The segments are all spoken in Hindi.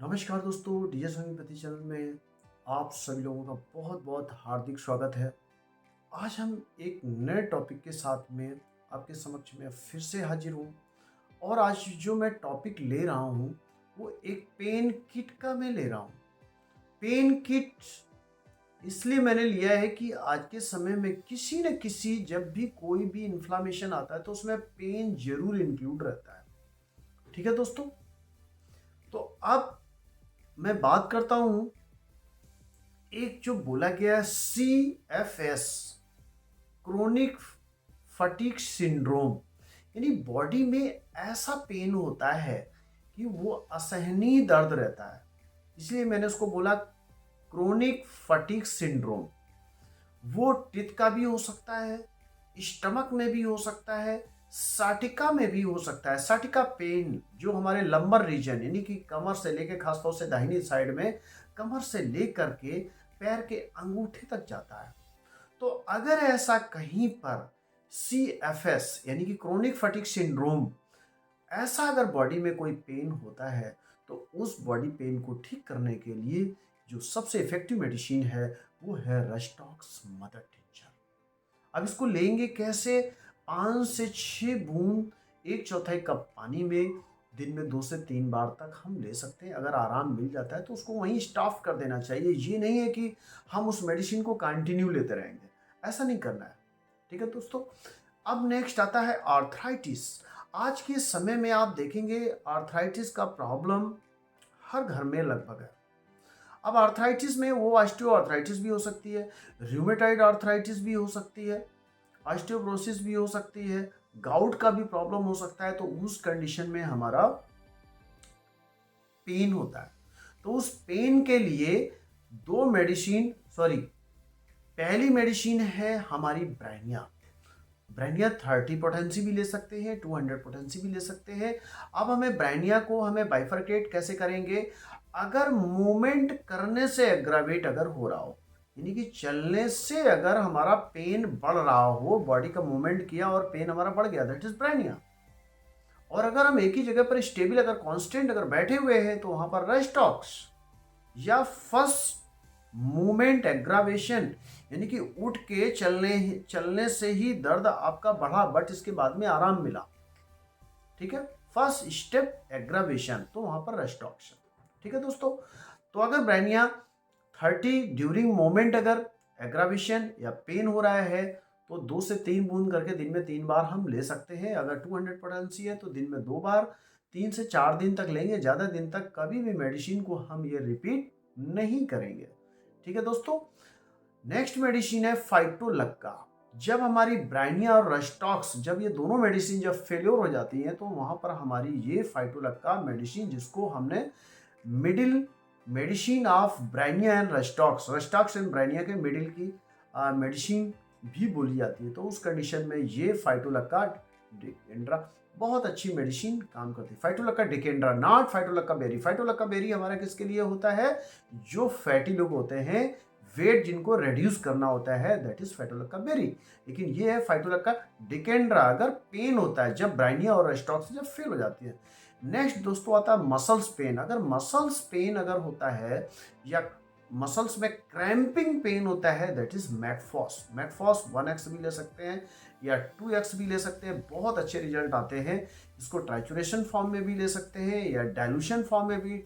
नमस्कार दोस्तों, डीएस होम्योपैथी चैनल में आप सभी लोगों का बहुत बहुत हार्दिक स्वागत है। आज हम एक नए टॉपिक के साथ में आपके समक्ष में फिर से हाजिर हूँ। और आज जो मैं टॉपिक ले रहा हूँ वो एक पेन किट का मैं ले रहा हूँ। पेन किट इसलिए मैंने लिया है कि आज के समय में किसी न किसी जब भी कोई भी इन्फ्लामेशन आता है तो उसमें पेन जरूर इंक्लूड रहता है। ठीक है दोस्तों, तो अब मैं बात करता हूँ एक जो बोला गया CFS, क्रोनिक फटीग सिंड्रोम, यानी बॉडी में ऐसा पेन होता है कि वो असहनीय दर्द रहता है। इसलिए मैंने उसको बोला क्रोनिक फटीग सिंड्रोम। वो टिथ का भी हो सकता है, स्टमक में भी हो सकता है, साटिका में भी हो सकता है। साटिका पेन जो हमारे लंबर रीजन यानी कि कमर से लेके खासतौर से दाहिनी साइड में कमर से लेकर के पैर के अंगूठे तक जाता है। तो अगर ऐसा कहीं पर CFS यानी कि क्रोनिक फटीग सिंड्रोम, ऐसा अगर बॉडी में कोई पेन होता है तो उस बॉडी पेन को ठीक करने के लिए जो सबसे इफेक्टिव मेडिसिन है वो है रेस्टॉक्स मदर टिंचर। अब इसको लेंगे कैसे? 5 से 6 बूंद 1/4 कप पानी में दिन में 2 से 3 बार तक हम ले सकते हैं। अगर आराम मिल जाता है तो उसको वहीं स्टॉप कर देना चाहिए। ये नहीं है कि हम उस मेडिसिन को कंटिन्यू लेते रहेंगे, ऐसा नहीं करना है। ठीक है दोस्तों, अब नेक्स्ट आता है आर्थराइटिस। आज के समय में आप देखेंगे आर्थराइटिस का प्रॉब्लम हर घर में लगभग है। अब आर्थराइटिस में वो ऑस्टियो आर्थराइटिस भी हो सकती है, रूमेटॉइड आर्थराइटिस भी हो सकती है, ऑस्टियोपोरोसिस भी हो सकती है, गाउट का भी प्रॉब्लम हो सकता है। तो उस कंडीशन में हमारा पेन होता है। तो उस पेन के लिए दो मेडिसिन, सॉरी, पहली मेडिसिन है हमारी ब्राइनिया। ब्राइनिया 30 पोटेंसी भी ले सकते हैं, 200 पोटेंसी भी ले सकते हैं। अब हमें ब्राइनिया को हमें बाइफरकेट कैसे करेंगे? अगर मूवमेंट करने से एग्रावेट अगर हो रहा हो, यानी कि चलने से अगर हमारा पेन बढ़ रहा हो, बॉडी का मूवमेंट किया और पेन हमारा बढ़ गया, दैट इज ब्राइनिया। और अगर हम एक ही जगह पर स्टेबल अगर कांस्टेंट अगर बैठे हुए हैं तो वहां पर रेस्टॉक्स या फर्स्ट मूवमेंट एग्रावेशन, यानी कि उठ के चलने चलने से ही दर्द आपका बढ़ा बट इसके बाद में आराम मिला। ठीक है, फर्स्ट स्टेप एग्रावेशन, तो वहां पर रेस्टॉक्शन। ठीक है दोस्तों, तो अगर ब्राइनिया 30 ड्यूरिंग मोमेंट अगर एग्रावेशन या पेन हो रहा है तो 2 से 3 बूंद करके दिन में 3 बार हम ले सकते हैं। अगर 200 पोटेंसी है तो दिन में 2 बार, 3 से 4 दिन तक लेंगे। ज़्यादा दिन तक कभी भी मेडिसिन को हम ये रिपीट नहीं करेंगे। ठीक है दोस्तों, नेक्स्ट मेडिसिन है फाइटोलक्का। जब हमारी ब्राइनिया और रेस्टॉक्स, जब ये दोनों मेडिसिन जब फेल्योर हो जाती हैं तो वहाँ पर हमारी ये फाइटोलक्का मेडिसिन, जिसको हमने middle medicine of Bryonia and Rhus tox, Rhus tox and Bryonia के मिडिल की मेडिसिन भी बोली जाती है। तो उस कंडीशन में ये फाइटोलक्का डिकेंड्रा बहुत अच्छी मेडिसिन काम करती है। Phytolacca decandra, not Phytolacca berry. Phytolacca berry हमारा किसके लिए होता है? जो फैटी लोग होते हैं, वेट जिनको रिड्यूस करना होता है, दैट इज फाइटोलक्का बेरी। लेकिन ये है फाइटोलक्का डिकेंड्रा, अगर पेन होता है जब ब्राइनिया और रेस्टॉक्स जब फेल हो जाती है। नेक्स्ट दोस्तों आता है मसल्स पेन। अगर मसल्स पेन अगर होता है या मसल्स में क्रैम्पिंग पेन होता है, that is Mag Phos. Mag Phos 1x भी ले सकते हैं या 2x भी ले सकते हैं, बहुत अच्छे रिजल्ट आते हैं। इसको ट्राइचुरेशन फॉर्म में भी ले सकते हैं या डाइल्यूशन फॉर्म में भी।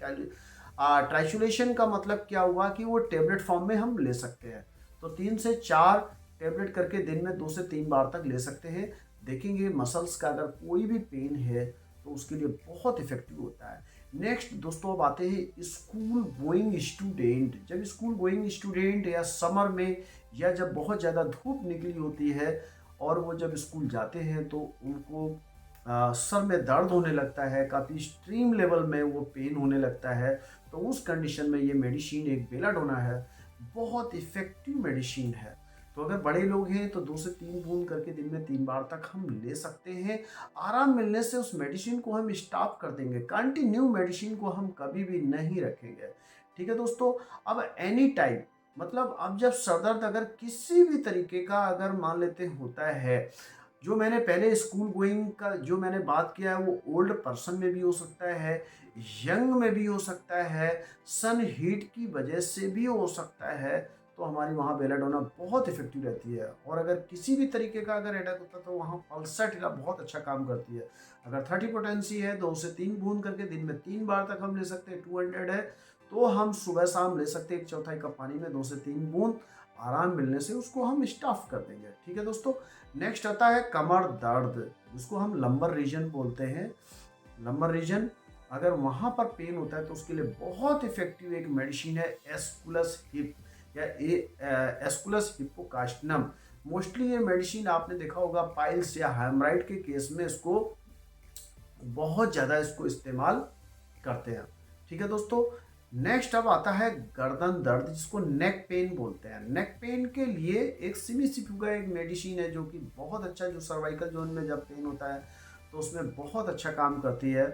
ट्राइचुलेशन का मतलब क्या हुआ कि वो टेबलेट फॉर्म में हम ले सकते हैं। तो 3 से 4 टेबलेट करके दिन में 2 से 3 बार तक ले सकते हैं। देखेंगे मसल्स का अगर कोई भी पेन है तो उसके लिए बहुत इफेक्टिव होता है। नेक्स्ट दोस्तों अब आते हैं स्कूल गोइंग स्टूडेंट। जब स्कूल गोइंग स्टूडेंट या समर में या जब बहुत ज़्यादा धूप निकली होती है और वो जब स्कूल जाते हैं तो उनको सर में दर्द होने लगता है, काफ़ी एक्सट्रीम लेवल में वो पेन होने लगता है। तो उस कंडीशन में ये मेडिसिन एक बेलाडोना है, बहुत इफेक्टिव मेडिसिन है। तो अगर बड़े लोग हैं तो 2 से 3 बूंद करके दिन में 3 बार तक हम ले सकते हैं। आराम मिलने से उस मेडिसिन को हम स्टॉप कर देंगे, कंटिन्यू मेडिसिन को हम कभी भी नहीं रखेंगे। ठीक है दोस्तों, अब एनी टाइम, मतलब अब जब सर दर्द अगर किसी भी तरीके का अगर मान लेते होता है, जो मैंने पहले स्कूल गोइंग का जो मैंने बात किया है वो ओल्ड पर्सन में भी हो सकता है, यंग में भी हो सकता है, सन हीट की वजह से भी हो सकता है। तो हमारी वहाँ बेलाडोना बहुत इफेक्टिव रहती है। और अगर किसी भी तरीके का अगर हेडेक होता है तो वहाँ पल्साटिला बहुत अच्छा काम करती है। अगर 30 पोटेंसी है 2 से 3 बूंद करके दिन में 3 बार तक हम ले सकते हैं। 200 है तो हम सुबह शाम ले सकते हैं 1/4 कप पानी में 2 से 3 बूंद। आराम मिलने से उसको हम स्टॉप कर देंगे। ठीक है दोस्तों। नेक्स्ट आता है कमर दर्द, जिसको हम लंबर रीजन बोलते हैं। लंबर रीजन अगर वहाँ पर पेन होता है तो उसके लिए बहुत इफेक्टिव एक मेडिसिन है एस्कुलस हिप या एस्कुलस हिप्पोकास्टिनम। मोस्टली ये मेडिसिन आपने देखा होगा पाइल्स या हेमराइड के केस में इसको बहुत ज़्यादा इसको इस्तेमाल करते हैं। ठीक है दोस्तों। नेक्स्ट अब आता है गर्दन दर्द, जिसको नेक पेन बोलते हैं। नेक पेन के लिए एक सिमिसिफुगा एक मेडिसिन है जो कि बहुत अच्छा, जो सर्वाइकल जोन में जब पेन होता है तो उसमें बहुत अच्छा काम करती है।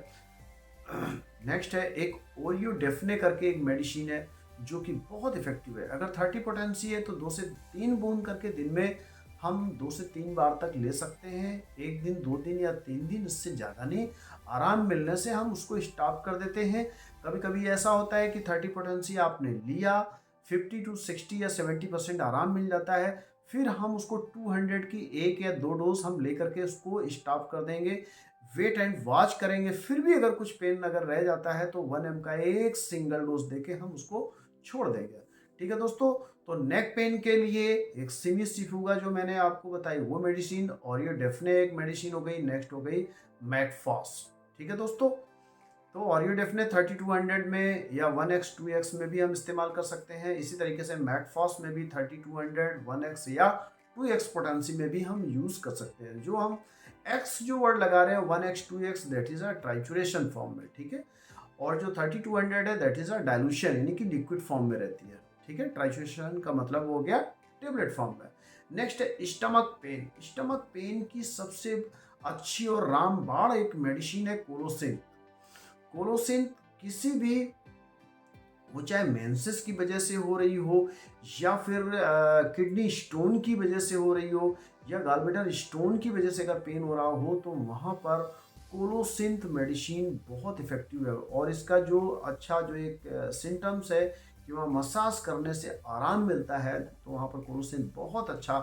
नेक्स्ट है एक ओरियो डेफने करके एक मेडिसिन है जो कि बहुत इफेक्टिव है। अगर 30 पोटेंसी है तो 2 से 3 बूंद करके दिन में हम 2 से 3 बार तक ले सकते हैं। एक दिन 2 दिन या 3 दिन, इससे ज़्यादा नहीं। आराम मिलने से हम उसको स्टॉप कर देते हैं। कभी कभी ऐसा होता है कि 30 पोटेंसी आपने लिया, 50 to 60 या 70% आराम मिल जाता है, फिर हम उसको 200 की 1 या 2 डोज हम लेकर के उसको स्टॉप कर देंगे। वेट एंड वॉच करेंगे, फिर भी अगर कुछ पेन अगर रह जाता है तो 1 ml का एक सिंगल डोज देके हम उसको छोड़ देंगे। ठीक है दोस्तों। तो नेक पेन के लिए एक सिमिसिफुगा जो मैंने आपको बताई वो मेडिसिन, और ये डेफने एक मेडिसिन हो गई। नेक्स्ट हो गई मैकफॉस। ठीक है दोस्तों। तो ऑरियो डेफने 3200 में या 1x 2x में भी हम इस्तेमाल कर सकते हैं। इसी तरीके से मैकफॉस में भी 3200 1x या 2x पोटेंसी में भी हम यूज़ कर सकते हैं। जो हम x जो वर्ड लगा रहे हैं 1x 2x that is a trituration form में। ठीक है। और जो 3200 है दैट इज़ अ डाइल्यूशन यानी कि लिक्विड फॉर्म में रहती है। ठीक है। ट्राइचुरेशन का मतलब हो गया टेबलेट फॉर्म में। नेक्स्ट है स्टमक पेन। स्टमक पेन की सबसे अच्छी और रामबाण एक मेडिसिन है कोलोसिन। कोलोसिन किसी भी, वो चाहे मेंसेस की वजह से हो रही हो या फिर किडनी स्टोन की वजह से हो रही हो या गॉलब्लैडर स्टोन की वजह से अगर पेन हो रहा हो तो वहाँ पर कोलोसिंथ मेडिसिन बहुत इफेक्टिव है। और इसका जो अच्छा जो एक सिम्टम्स है कि वहाँ मसाज करने से आराम मिलता है, तो वहाँ पर कोलोसिंथ बहुत अच्छा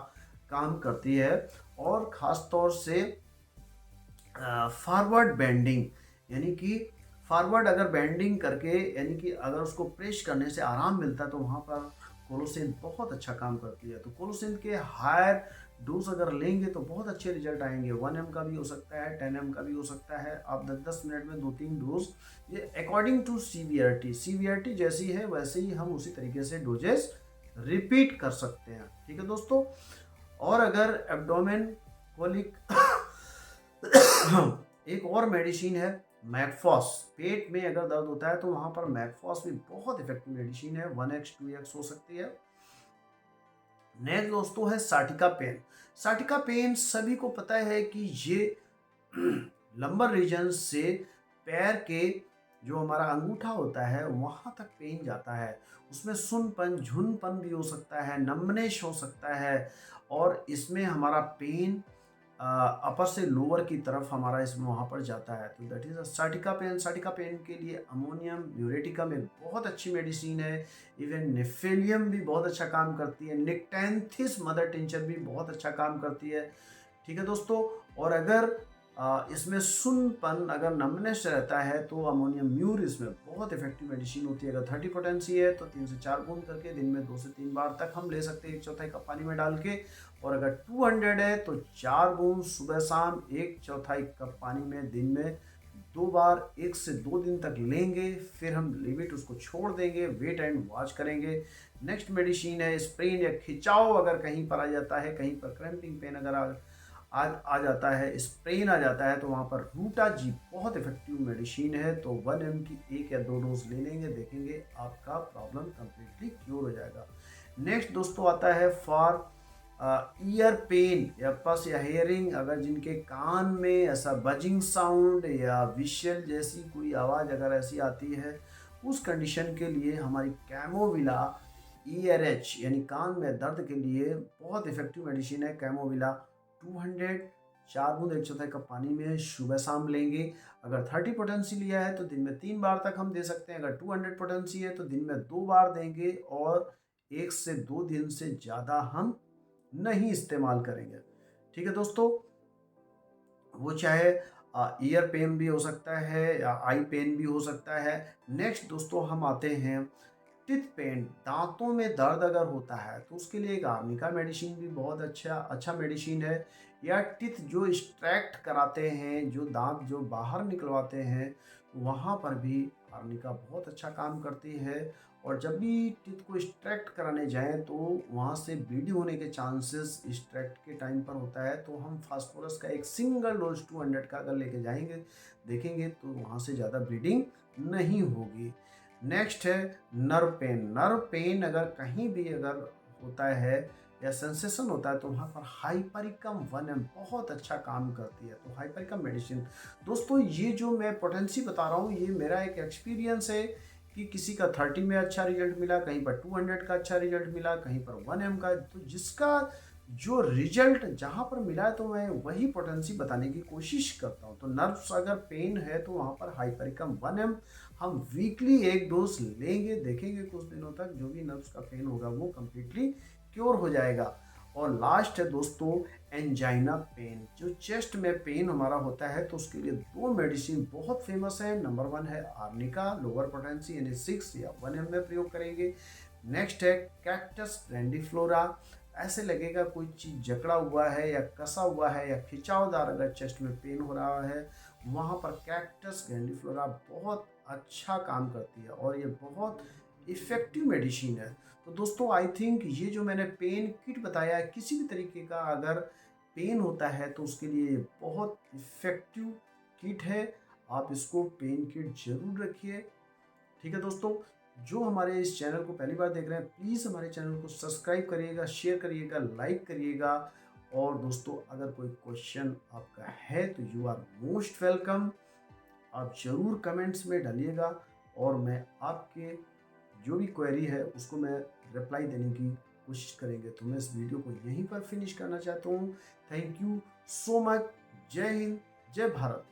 काम करती है। और ख़ास तौर से फॉरवर्ड बेंडिंग यानी कि फॉरवर्ड अगर बेंडिंग करके यानी कि अगर उसको प्रेस करने से आराम मिलता है तो वहाँ पर कोलोसिन बहुत अच्छा काम करती है। तो कोलोसिन के हायर डोज अगर लेंगे तो बहुत अच्छे रिजल्ट आएंगे। 1 ml का भी हो सकता है, 10 ml का भी हो सकता है। आप 10-10 मिनट में 2-3 डोज, ये अकॉर्डिंग टू सीवियरिटी जैसी है वैसे ही हम उसी तरीके से डोजेस रिपीट कर सकते हैं। ठीक है दोस्तों। और अगर एब्डोमेन कोलिक एक और मेडिसिन है मैकफॉस। पेट में अगर दर्द होता है तो वहां पर मैकफॉस भी बहुत इफेक्टिव मेडिसिन है। 1x 2x हो सकती है। नेक्स्ट दोस्तों है साटिका पेन। साटिका पेन सभी को पता है कि ये लंबर रीजन से पैर के जो हमारा अंगूठा होता है वहां तक पेन जाता है। उसमें सुनपन झुनपन भी हो सकता है, नमनेश हो सकता है। और इसमें हमारा पेन अपर से लोअर की तरफ हमारा इसमें वहाँ पर जाता है। तो that is a sciatica pain. Sciatica pain के लिए अमोनियम म्यूरेटिकम एक बहुत अच्छी मेडिसिन है। इवन नेफेलियम भी बहुत अच्छा काम करती है। निक्टेंथिस मदर टिंचर भी बहुत अच्छा काम करती है। ठीक है दोस्तों। और अगर इसमें सुनपन अगर नमनेस रहता है तो अमोनियम म्यूर इसमें बहुत इफेक्टिव मेडिसिन होती है। अगर 30 पोटेंसी है तो 3 से 4 बूंद करके दिन में 2 से 3 बार तक हम ले सकते हैं 1/4 कप पानी में डाल के। और अगर 200 है तो 4 बूंद सुबह शाम 1/4 कप पानी में दिन में 2 बार 1 से 2 दिन तक लेंगे। फिर हम लिमिट उसको छोड़ देंगे, वेट एंड वॉच करेंगे। नेक्स्ट मेडिसिन है स्प्रेन या खिंचाव अगर कहीं पर आ जाता है, कहीं पर क्रैम्पिंग पेन अगर आ जाता है, स्प्रेन आ जाता है तो वहाँ पर रूटा जी बहुत इफेक्टिव मेडिसिन है। तो 1 ml की 1 या 2 डोज ले लेंगे, देखेंगे आपका प्रॉब्लम कम्प्लीटली क्योर हो जाएगा। नेक्स्ट दोस्तों आता है फॉर ईयर पेन या पस या हेयरिंग, अगर जिनके कान में ऐसा बजिंग साउंड या विशल जैसी कोई आवाज़ अगर ऐसी आती है, उस कंडीशन के लिए हमारी कैमोविला ERH यानी कान में दर्द के लिए बहुत इफेक्टिव मेडिसिन है। कैमोविला 200 4 बूंद 1/4 कप पानी में सुबह शाम लेंगे। अगर 30 पोटेंसी लिया है तो दिन में 3 बार तक हम दे सकते हैं। अगर 200 पोटेंसी है तो दिन में 2 बार देंगे और 1 से 2 दिन से ज़्यादा हम नहीं इस्तेमाल करेंगे। ठीक है दोस्तों, वो चाहे ईयर पेन भी हो सकता है या आई पेन भी हो सकता है। नेक्स्ट दोस्तों हम आते हैं टिथ पेन, दांतों में दर्द अगर होता है तो उसके लिए एक आर्निका मेडिसिन भी बहुत अच्छा मेडिसिन है। या टिथ जो एक्सट्रैक्ट कराते हैं, जो दांत जो बाहर निकलवाते हैं, वहाँ पर भी आर्निका बहुत अच्छा काम करती है। और जब भी टिथ को एक्सट्रैक्ट कराने जाएं तो वहाँ से ब्लीडिंग होने के चांसेस एक्सट्रैक्ट के टाइम पर होता है, तो हम फास्फोरस का एक सिंगल डोज 200 का अगर लेके जाएंगे देखेंगे तो वहाँ से ज़्यादा ब्लीडिंग नहीं होगी। नेक्स्ट है नर्व पेन। नर्व पेन अगर कहीं भी अगर होता है या सेंसेशन होता है तो वहाँ पर हाइपरिकम 1M बहुत अच्छा काम करती है। तो हाइपरिकम मेडिसिन दोस्तों, ये जो मैं पोटेंसी बता रहा हूँ ये मेरा एक एक्सपीरियंस है कि किसी का 30 में अच्छा रिजल्ट मिला, कहीं पर 200 का अच्छा रिजल्ट मिला, कहीं पर 1M का। तो जिसका जो रिजल्ट जहाँ पर मिला है तो मैं वही पोटेंसी बताने की कोशिश करता हूँ। तो नर्व्स अगर पेन है तो वहाँ पर हाइपरिकम 1M हम वीकली 1 डोज लेंगे, देखेंगे कुछ दिनों तक जो भी नर्व्स का पेन होगा वो कम्प्लीटली क्योर हो जाएगा। और लास्ट है दोस्तों एंजाइना पेन, जो चेस्ट में पेन हमारा होता है तो उसके लिए 2 मेडिसिन बहुत फेमस है। नंबर 1 है आर्निका, लोअर पोटेंसी यानी 6 या 1M में प्रयोग करेंगे। नेक्स्ट है कैक्टस ग्रैंडिफ्लोरा, ऐसे लगेगा कोई चीज़ जकड़ा हुआ है या कसा हुआ है या खिंचावदार अगर चेस्ट में पेन हो रहा है, वहाँ पर कैक्टस ग्रैंडिफ्लोरा बहुत अच्छा काम करती है और ये बहुत इफ़ेक्टिव मेडिसिन है। तो दोस्तों आई थिंक ये जो मैंने पेन किट बताया है, किसी भी तरीके का अगर पेन होता है तो उसके लिए बहुत इफ़ेक्टिव किट है। आप इसको पेन किट जरूर रखिए। ठीक है दोस्तों, जो हमारे इस चैनल को पहली बार देख रहे हैं प्लीज़ हमारे चैनल को सब्सक्राइब करिएगा, शेयर करिएगा, लाइक करिएगा। और दोस्तों अगर कोई क्वेश्चन आपका है तो यू आर मोस्ट वेलकम, आप ज़रूर कमेंट्स में डालिएगा और मैं आपके जो भी क्वेरी है उसको मैं रिप्लाई देने की कोशिश करेंगे। तो मैं इस वीडियो को यहीं पर फिनिश करना चाहता हूँ। Thank you so much. जय हिंद, जय भारत।